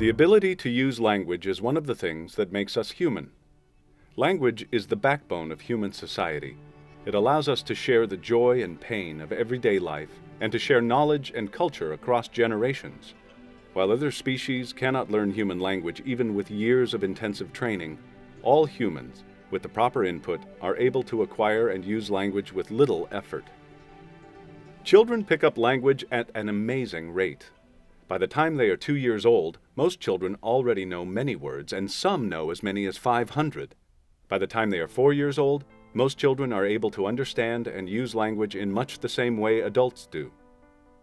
The ability to use language is one of the things that makes us human. Language is the backbone of human society. It allows us to share the joy and pain of everyday life and to share knowledge and culture across generations. While other species cannot learn human language even with years of intensive training, all humans, with the proper input, are able to acquire and use language with little effort. Children pick up language at an amazing rate. By the time they are 2 years old, most children already know many words, and some know as many as 500. By the time they are 4 years old, most children are able to understand and use language in much the same way adults do.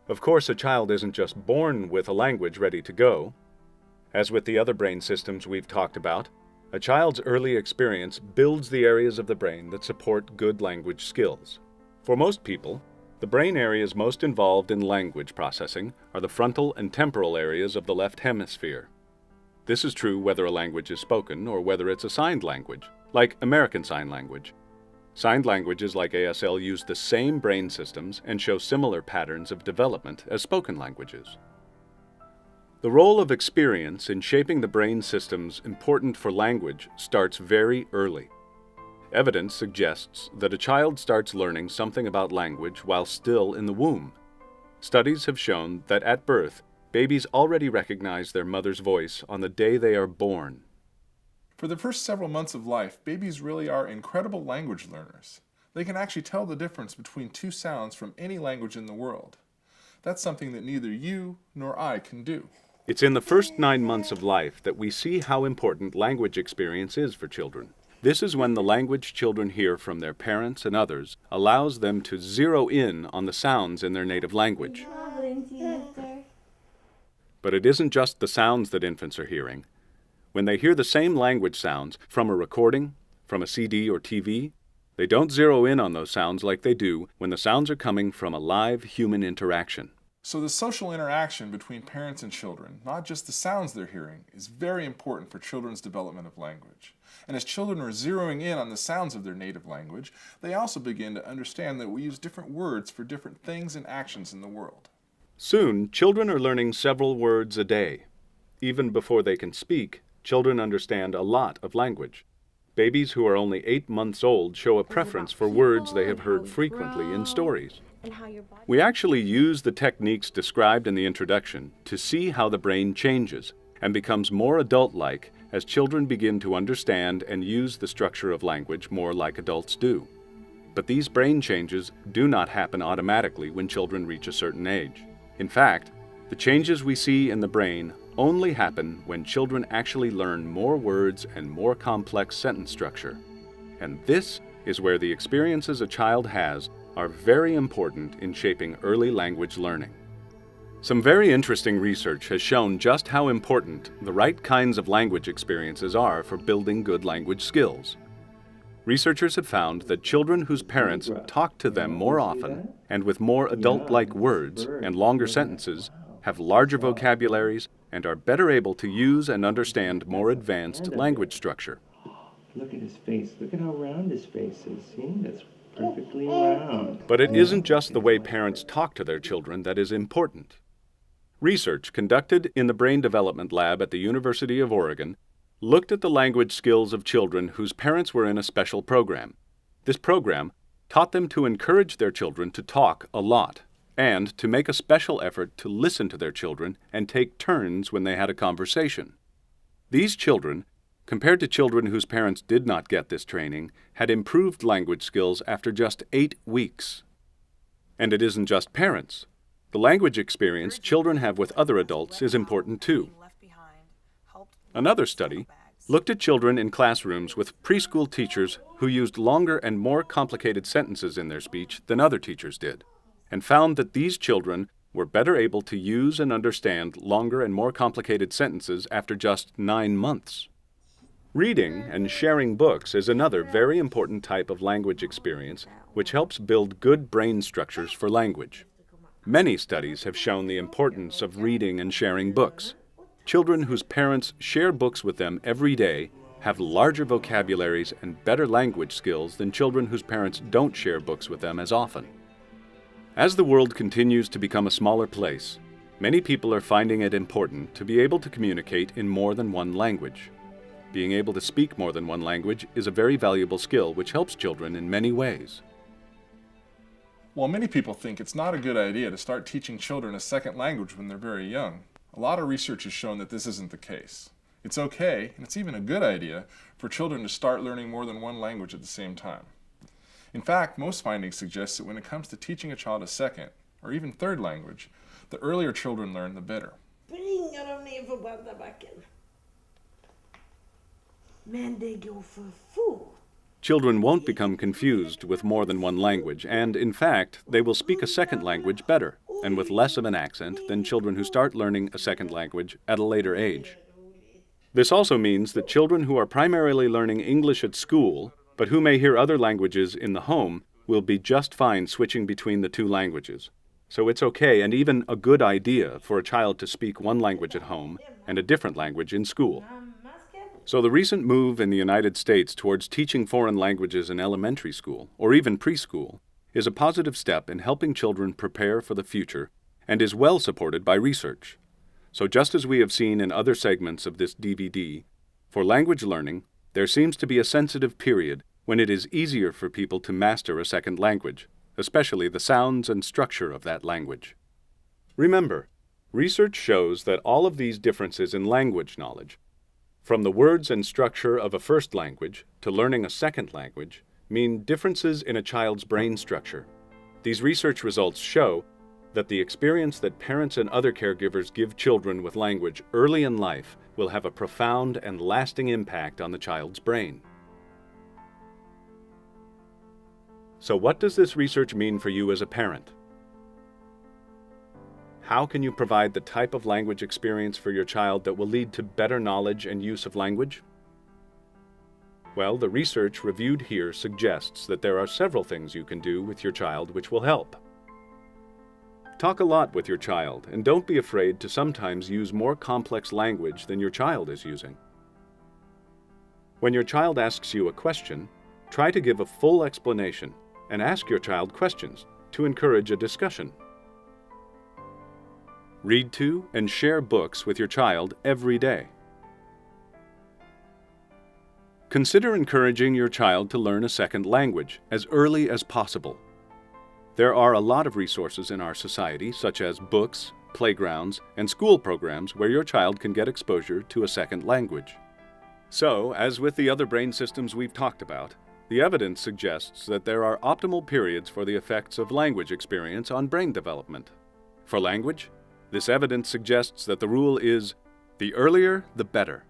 Of course, a child isn't just born with a language ready to go. As with the other brain systems we've talked about, a child's early experience builds the areas of the brain that support good language skills. For most people, the brain areas most involved in language processing are the frontal and temporal areas of the left hemisphere. This is true whether a language is spoken or whether it's a signed language, like American Sign Language. Signed languages like ASL use the same brain systems and show similar patterns of development as spoken languages. The role of experience in shaping the brain systems important for language starts very early. Evidence suggests that a child starts learning something about language while still in the womb. Studies have shown that at birth, babies already recognize their mother's voice on the day they are born. For the first several months of life, babies really are incredible language learners. They can actually tell the difference between two sounds from any language in the world. That's something that neither you nor I can do. It's in the first 9 months of life that we see how important language experience is for children. This is when the language children hear from their parents and others allows them to zero in on the sounds in their native language. But it isn't just the sounds that infants are hearing. When they hear the same language sounds from a recording, from a CD or TV, they don't zero in on those sounds like they do when the sounds are coming from a live human interaction. So the social interaction between parents and children, not just the sounds they're hearing, is very important for children's development of language. And as children are zeroing in on the sounds of their native language, they also begin to understand that we use different words for different things and actions in the world. Soon, children are learning several words a day. Even before they can speak, children understand a lot of language. Babies who are only 8 months old show a preference for words they have heard frequently in stories. We actually use the techniques described in the introduction to see how the brain changes and becomes more adult-like as children begin to understand and use the structure of language more like adults do. But these brain changes do not happen automatically when children reach a certain age. In fact, the changes we see in the brain only happen when children actually learn more words and more complex sentence structure. And this is where the experiences a child has are very important in shaping early language learning. Some very interesting research has shown just how important the right kinds of language experiences are for building good language skills. Researchers have found that children whose parents talk to them more often and with more adult-like words and longer sentences have larger vocabularies and are better able to use and understand more advanced language structure. Look at his face. Look at how round his face is. See? That's perfectly round. But it isn't just the way parents talk to their children that is important. Research conducted in the Brain Development Lab at the University of Oregon looked at the language skills of children whose parents were in a special program. This program taught them to encourage their children to talk a lot and to make a special effort to listen to their children and take turns when they had a conversation. These children, compared to children whose parents did not get this training, had improved language skills after just 8 weeks. And it isn't just parents. The language experience children have with other adults is important too. Another study looked at children in classrooms with preschool teachers who used longer and more complicated sentences in their speech than other teachers did, and found that these children were better able to use and understand longer and more complicated sentences after just 9 months. Reading and sharing books is another very important type of language experience which helps build good brain structures for language. Many studies have shown the importance of reading and sharing books. Children whose parents share books with them every day have larger vocabularies and better language skills than children whose parents don't share books with them as often. As the world continues to become a smaller place, Many people are finding it important to be able to communicate in more than one language. Being able to speak more than one language is a very valuable skill which helps children in many ways. While many people think it's not a good idea to start teaching children a second language when they're very young, a lot of research has shown that this isn't the case. It's okay, and it's even a good idea, for children to start learning more than one language at the same time. In fact, most findings suggest that when it comes to teaching a child a second, or even third language, the earlier children learn, the better. Springer de ner för backen. Men det går för fort. Children won't become confused with more than one language, and in fact, they will speak a second language better, and with less of an accent than children who start learning a second language at a later age. This also means that children who are primarily learning English at school, but who may hear other languages in the home, will be just fine switching between the two languages. So it's okay and even a good idea for a child to speak one language at home and a different language in school. So the recent move in the United States towards teaching foreign languages in elementary school, or even preschool, is a positive step in helping children prepare for the future and is well supported by research. So just as we have seen in other segments of this DVD, for language learning, there seems to be a sensitive period when it is easier for people to master a second language, especially the sounds and structure of that language. Remember, research shows that all of these differences in language knowledge, from the words and structure of a first language to learning a second language, mean differences in a child's brain structure. These research results show that the experience that parents and other caregivers give children with language early in life will have a profound and lasting impact on the child's brain. So what does this research mean for you as a parent? How can you provide the type of language experience for your child that will lead to better knowledge and use of language? Well, the research reviewed here suggests that there are several things you can do with your child which will help. Talk a lot with your child, and don't be afraid to sometimes use more complex language than your child is using. When your child asks you a question, try to give a full explanation and ask your child questions to encourage a discussion. Read to and share books with your child every day. Consider encouraging your child to learn a second language as early as possible. There are a lot of resources in our society, such as books, playgrounds, and school programs where your child can get exposure to a second language. So, as with the other brain systems we've talked about, the evidence suggests that there are optimal periods for the effects of language experience on brain development. For language, this evidence suggests that the rule is, the earlier, the better.